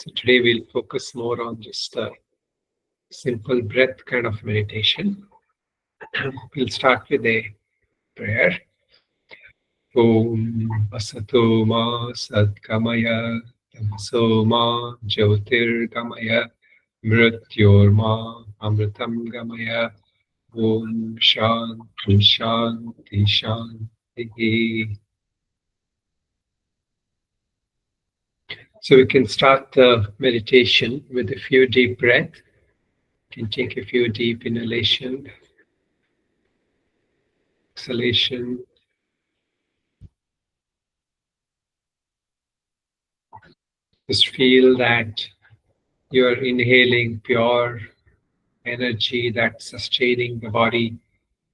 So today we'll focus more on just a simple breath kind of meditation. We'll start with a prayer. Om Vasato Ma Sadgamaya Tamaso Ma Jyotirgamaya Mrityorma Amritam Gamaya Om Shanti Shanti Shanti. So we can start the meditation with a few deep breaths. You can take a few deep inhalation, exhalation. Just feel that you are inhaling pure energy that's sustaining the body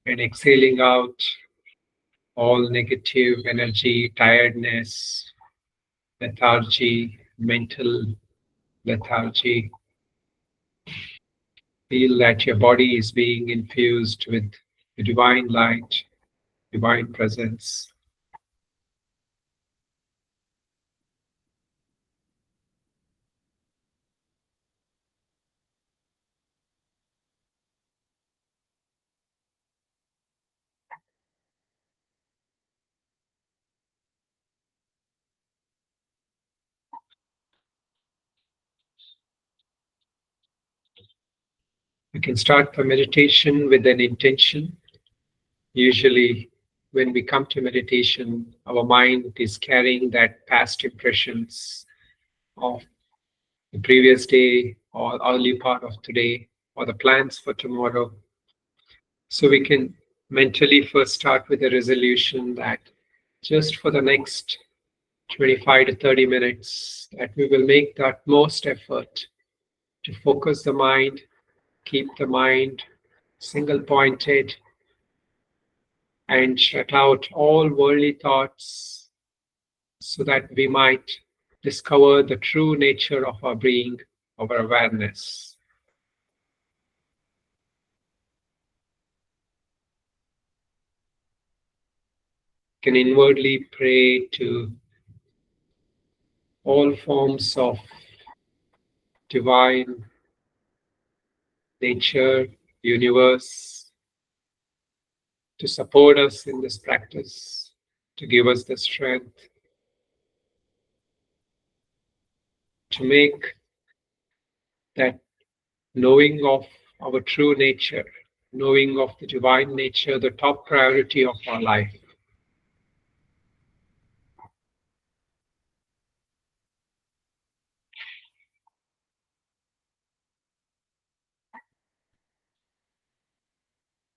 and exhaling out all negative energy, tiredness, lethargy, mental lethargy. Feel that your body is being infused with the divine light, divine presence. You can start the meditation with an intention. Usually, when we come to meditation, our mind is carrying that past impressions of the previous day or early part of today or the plans for tomorrow. So we can mentally first start with a resolution that just for the next 25 to 30 minutes, that we will make the utmost effort to focus the mind, keep the mind single pointed, and shut out all worldly thoughts so that we might discover the true nature of our being, of our awareness. You can inwardly pray to all forms of divine nature, universe, to support us in this practice, to give us the strength to make that knowing of our true nature, knowing of the divine nature, the top priority of our life.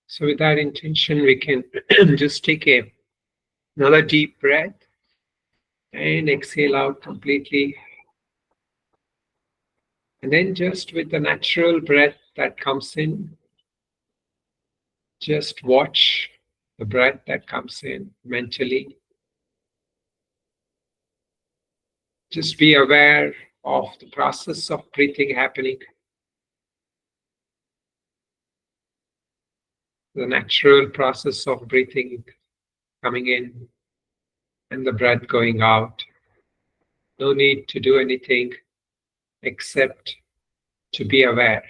So with that intention, we can just take another deep breath and exhale out completely. And then just with the natural breath that comes in, just watch the breath that comes in mentally. Just be aware of the process of breathing happening, the natural process of breathing coming in and the breath going out. No need to do anything except to be aware.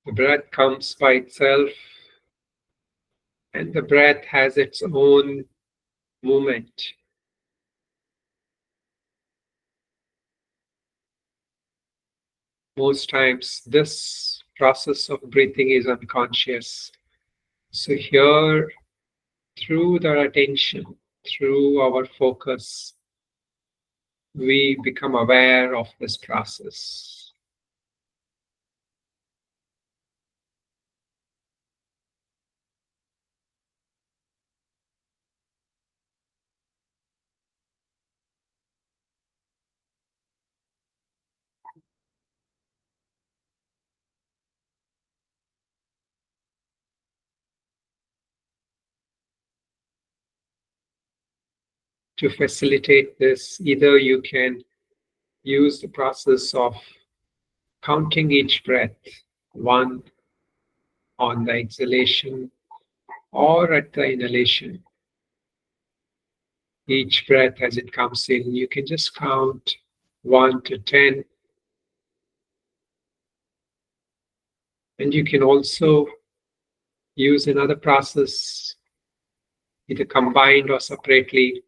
The breath comes by itself, and the breath has its own movement. Most times, this process of breathing is unconscious. So, here, through the attention, through our focus, we become aware of this process. To facilitate this, either you can use the process of counting each breath, one on the exhalation or at the inhalation. Each breath as it comes in, you can just count 1 to 10. And you can also use another process, either combined or separately,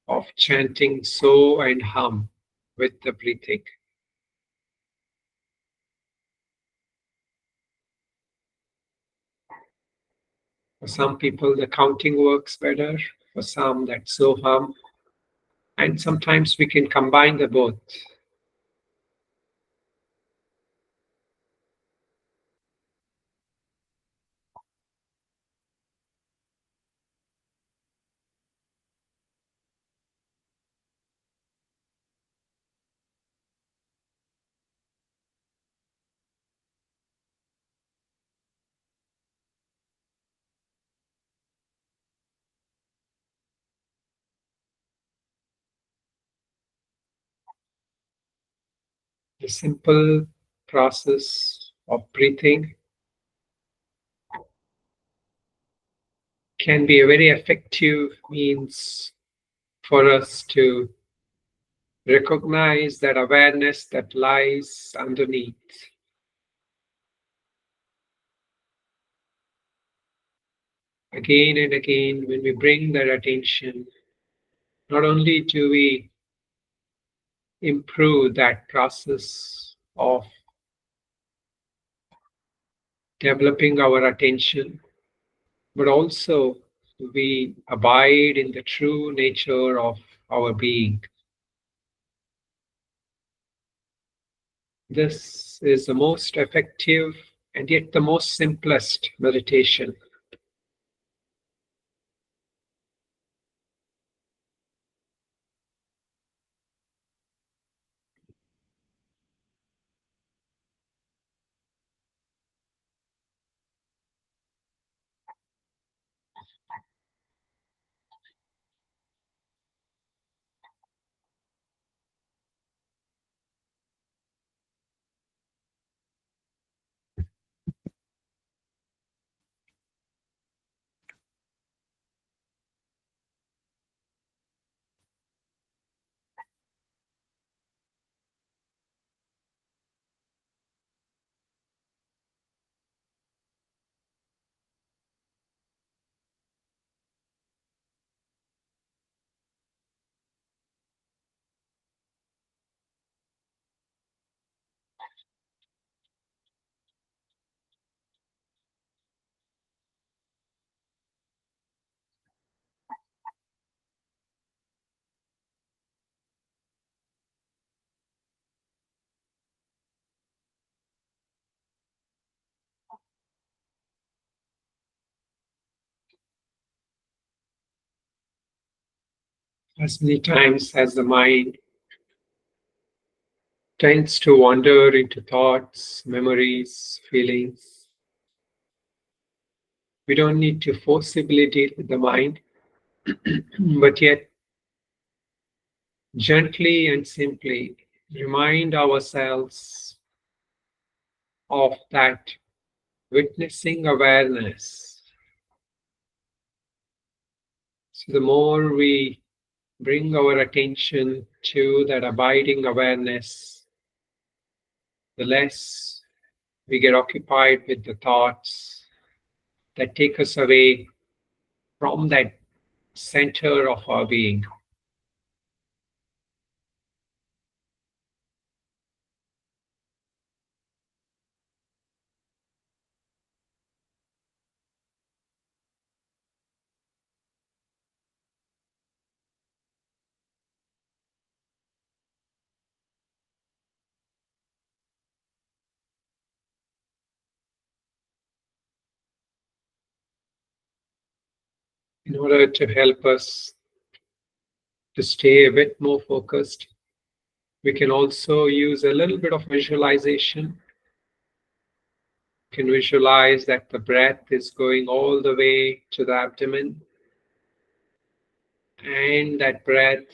of chanting so and hum with the breathing. For some people, the counting works better. For some, that so hum. And sometimes we can combine the both. The simple process of breathing can be a very effective means for us to recognize that awareness that lies underneath. Again and again, when we bring that attention, not only do we improve that process of developing our attention, but also we abide in the true nature of our being. This is the most effective and yet the most simplest meditation. As many times as the mind tends to wander into thoughts, memories, feelings, we don't need to forcibly deal with the mind, but yet gently and simply remind ourselves of that witnessing awareness. So the more we bring our attention to that abiding awareness, the less we get occupied with the thoughts that take us away from that center of our being. In order to help us to stay a bit more focused, we can also use a little bit of visualization. You can visualize that the breath is going all the way to the abdomen, and that breath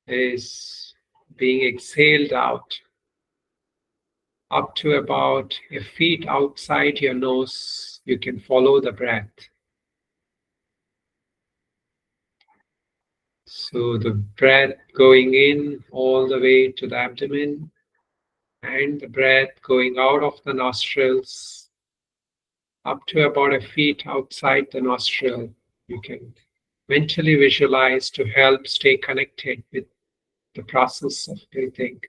is being exhaled out up to about a feet outside your nose. You can follow the breath. So the breath going in all the way to the abdomen and the breath going out of the nostrils up to about a feet outside the nostril. You can mentally visualize to help stay connected with the process of breathing.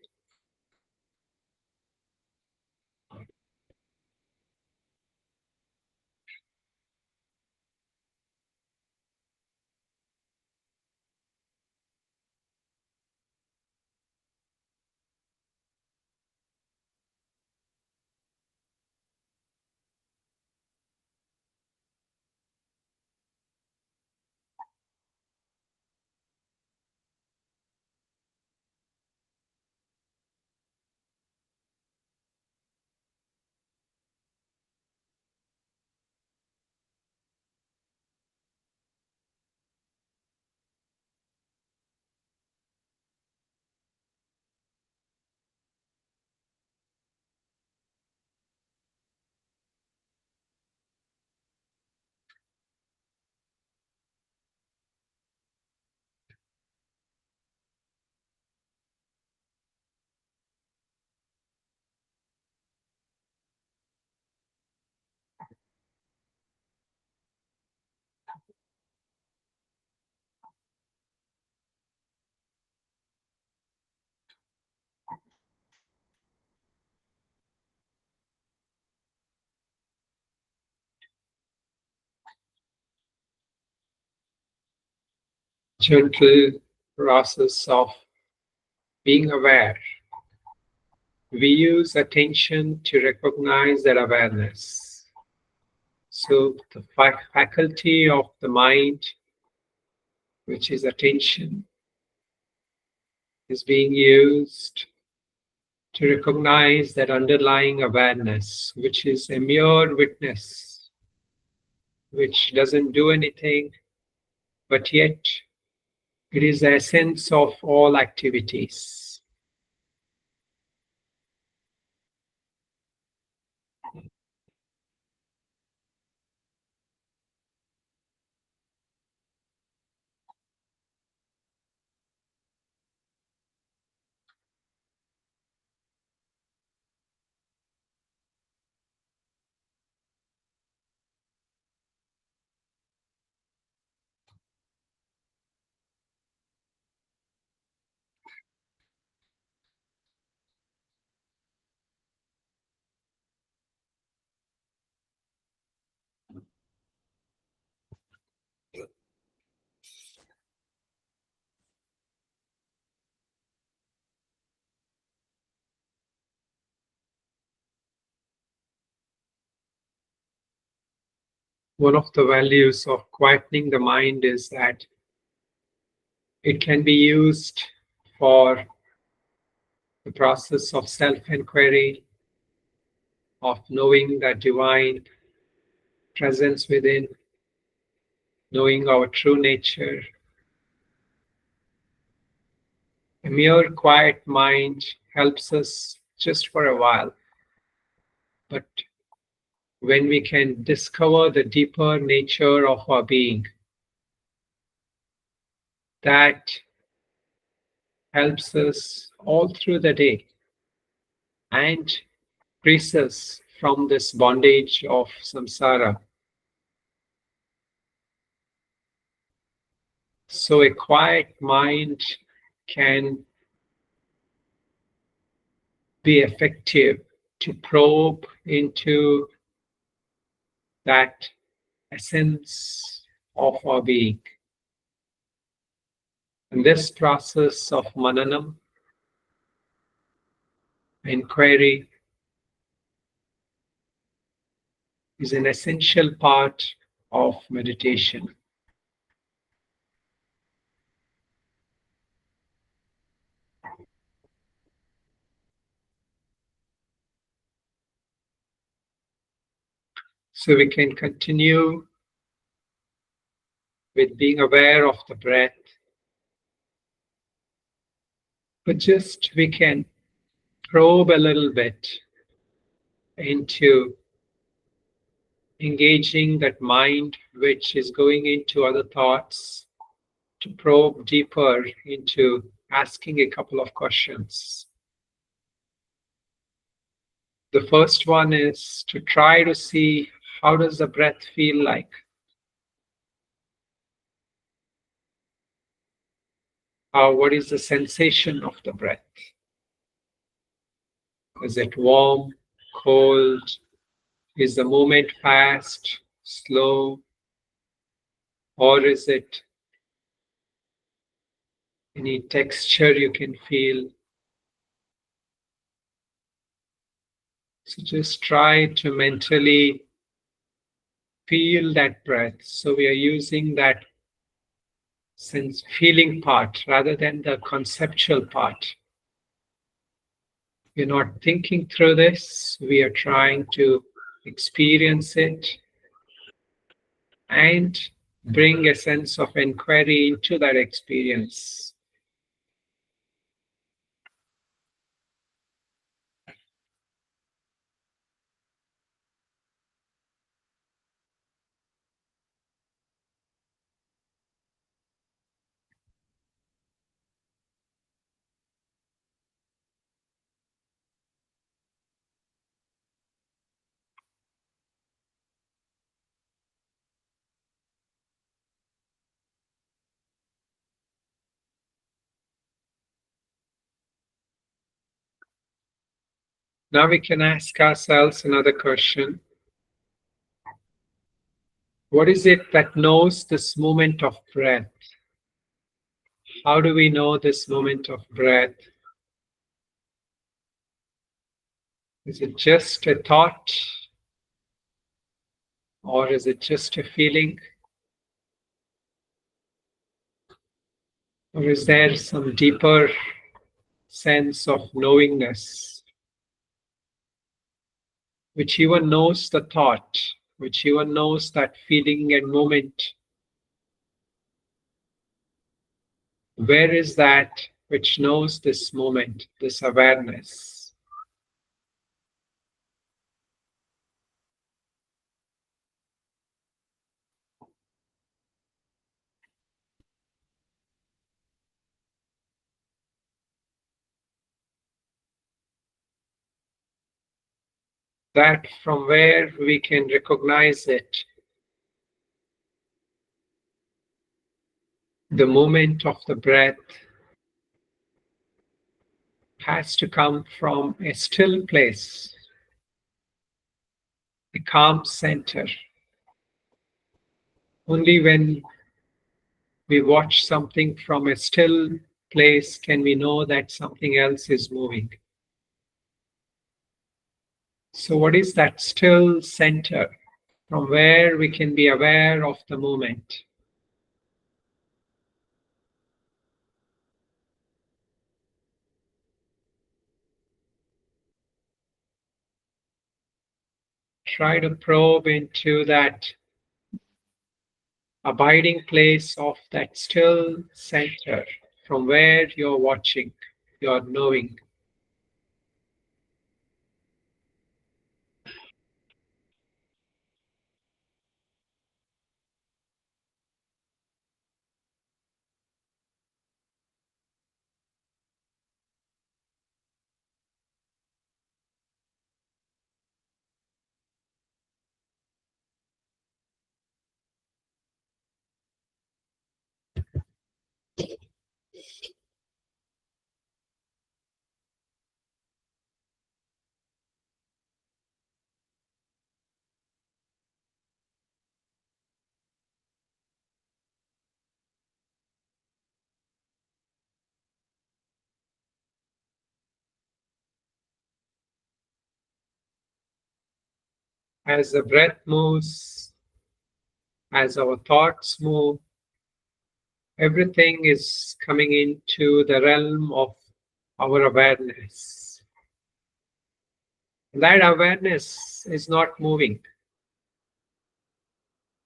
Gentle process of being aware. We use attention to recognize that awareness. So the faculty of the mind, which is attention, is being used to recognize that underlying awareness, which is a mere witness, which doesn't do anything, but yet it is the essence of all activities. One of the values of quietening the mind is that it can be used for the process of self-inquiry, of knowing that divine presence within, knowing our true nature. A mere quiet mind helps us just for a while, but when we can discover the deeper nature of our being, that helps us all through the day and frees us from this bondage of samsara. So a quiet mind can be effective to probe into that essence of our being. And this process of mananam, inquiry, is an essential part of meditation. So we can continue with being aware of the breath, but just we can probe a little bit into engaging that mind which is going into other thoughts, to probe deeper into asking a couple of questions. The first one is to try to see, how does the breath feel like? What is the sensation of the breath? Is it warm, cold? Is the movement fast, slow? Or is it any texture you can feel? So just try to mentally feel that breath. So we are using that sense feeling part rather than the conceptual part. We're not thinking through this, we are trying to experience it and bring a sense of inquiry into that experience. Now we can ask ourselves another question. What is it that knows this moment of breath? How do we know this moment of breath? Is it just a thought? Or is it just a feeling? Or is there some deeper sense of knowingness, which even knows the thought, which even knows that feeling and moment? Where is that which knows this moment, this awareness? That from where we can recognize it, the moment of the breath has to come from a still place, a calm center. Only when we watch something from a still place can we know that something else is moving. So, what is that still center from where we can be aware of the moment? Try to probe into that abiding place of that still center from where you're watching, you're knowing. As the breath moves, as our thoughts move, everything is coming into the realm of our awareness. That awareness is not moving,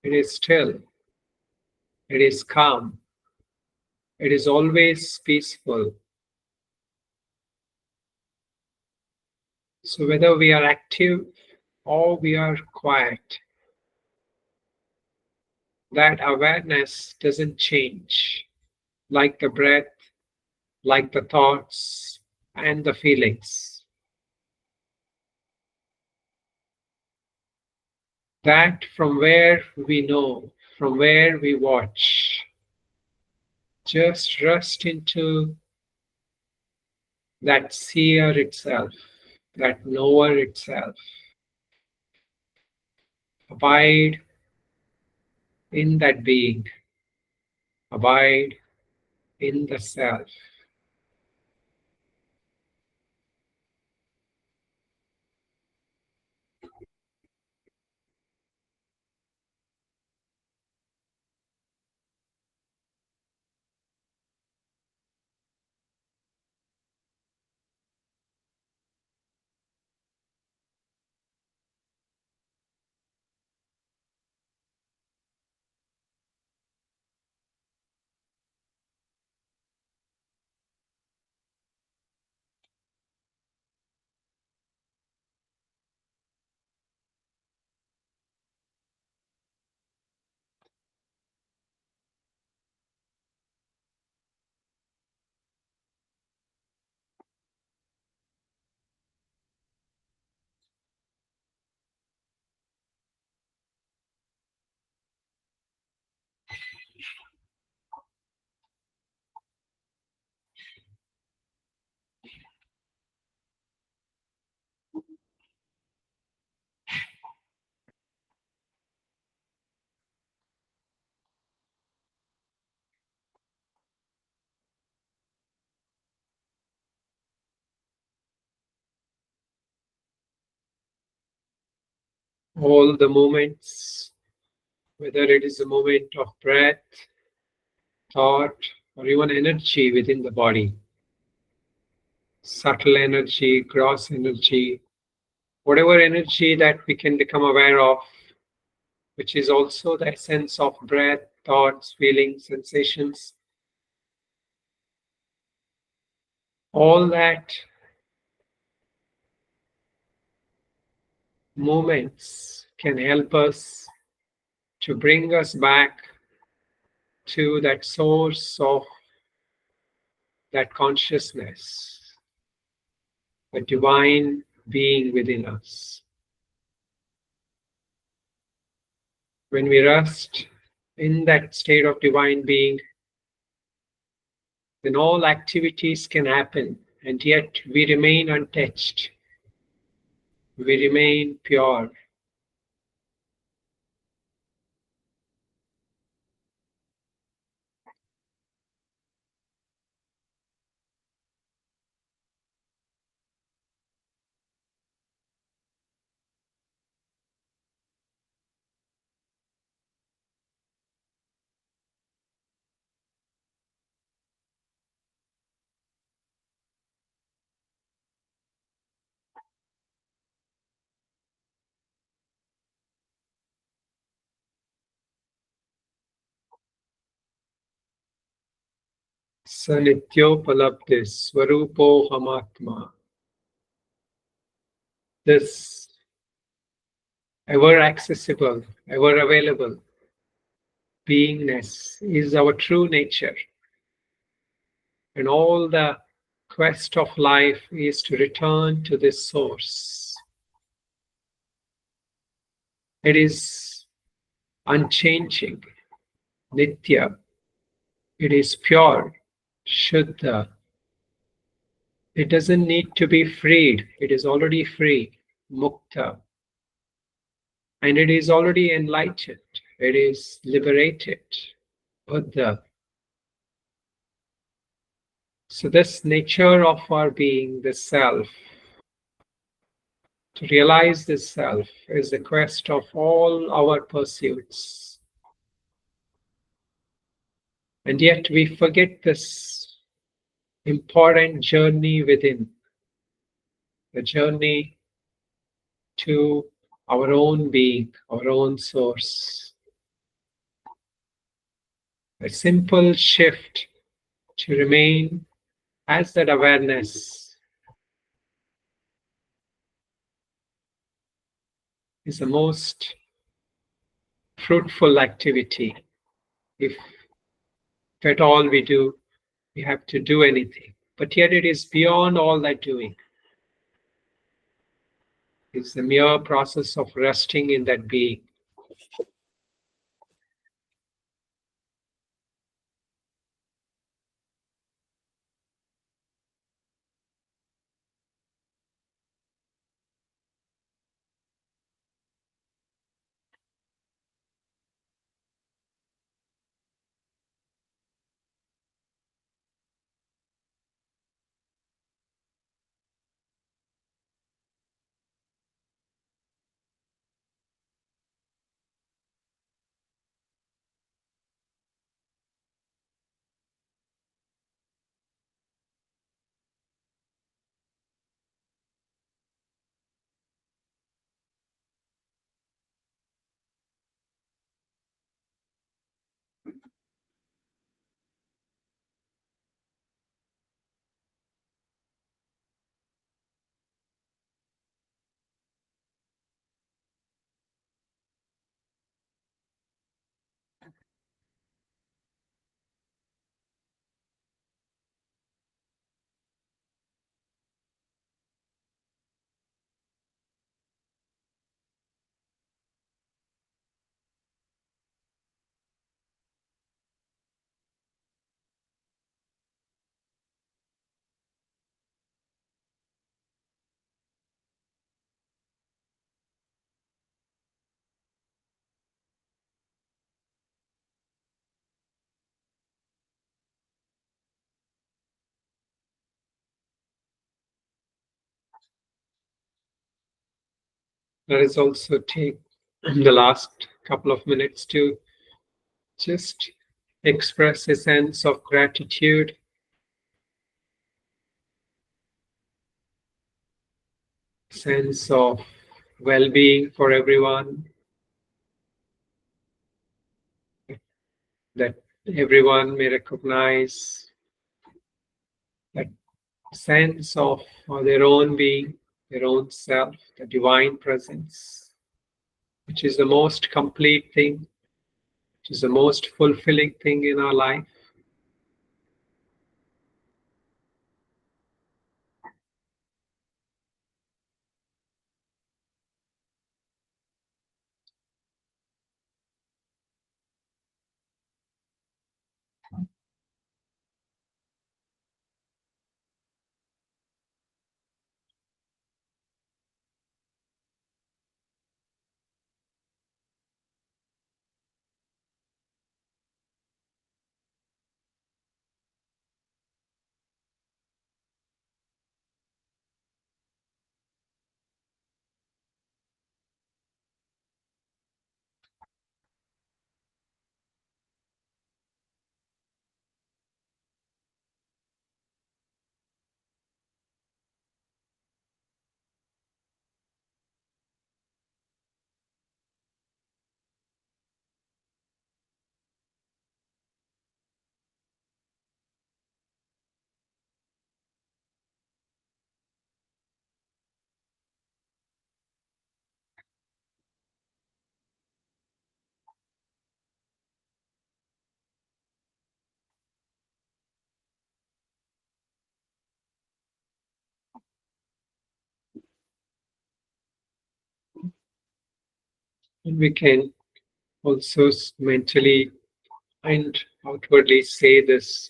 it is still. it is calm, it is always peaceful. So whether we are active or we are quiet, that awareness doesn't change, like the breath, like the thoughts and the feelings. That from where we know, from where we watch, just rest into that seer itself, that knower itself. Abide in that being, abide in the self. All the moments, whether it is a moment of breath, thought, or even energy within the body, subtle energy, gross energy, whatever energy that we can become aware of, which is also the essence of breath, thoughts, feelings, sensations, all that moments can help us to bring us back to that source of that consciousness, the divine being within us. When we rest in that state of divine being, then all activities can happen, and yet we remain untouched. We remain pure. Sanityopalabdis Swarupo Hamatma. This ever accessible, ever available beingness is our true nature. And all the quest of life is to return to this source. It is unchanging, Nitya. It is pure, Shuddha. It doesn't need to be freed. It is already free, Mukta. And it is already enlightened. It is liberated, Buddha. So this nature of our being, the self, to realize this self is the quest of all our pursuits. And yet we forget this important journey within, the journey to our own being, our own source. A simple shift to remain as that awareness is the most fruitful activity. If at all we have to do anything. But yet it is beyond all that doing. It's the mere process of resting in that being. Let us also take the last couple of minutes to just express a sense of gratitude, sense of well-being for everyone, that everyone may recognize that sense of their own being, their own self, the divine presence, which is the most complete thing, which is the most fulfilling thing in our life. And we can also mentally and outwardly say this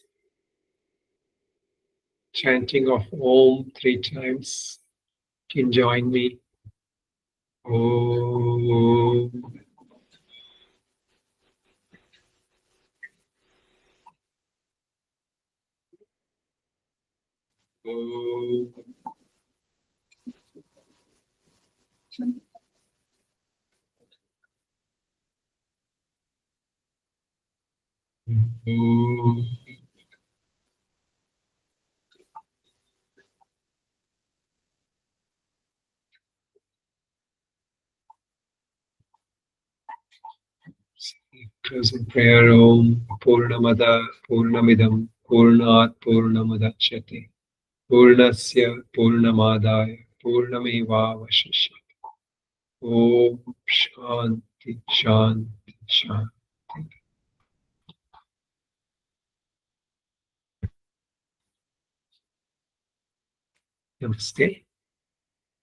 chanting of Om 3 times. You can join me. Om. Om. Om. Closing prayer. Om Purnamada Purnamidam Purnat Purnamudachyate Purnasya Purnamadaya Purnameva Vashishyate. Om Shanti Shanti Shanti. Namaste.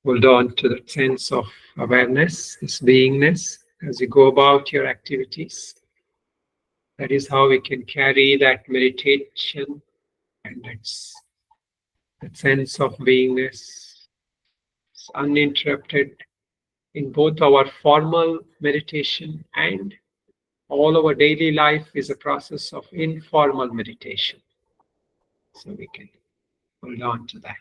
Hold on to that sense of awareness, this beingness, as you go about your activities. That is how we can carry that meditation and that sense of beingness uninterrupted in both our formal meditation and all our daily life is a process of informal meditation. So we can hold on to that.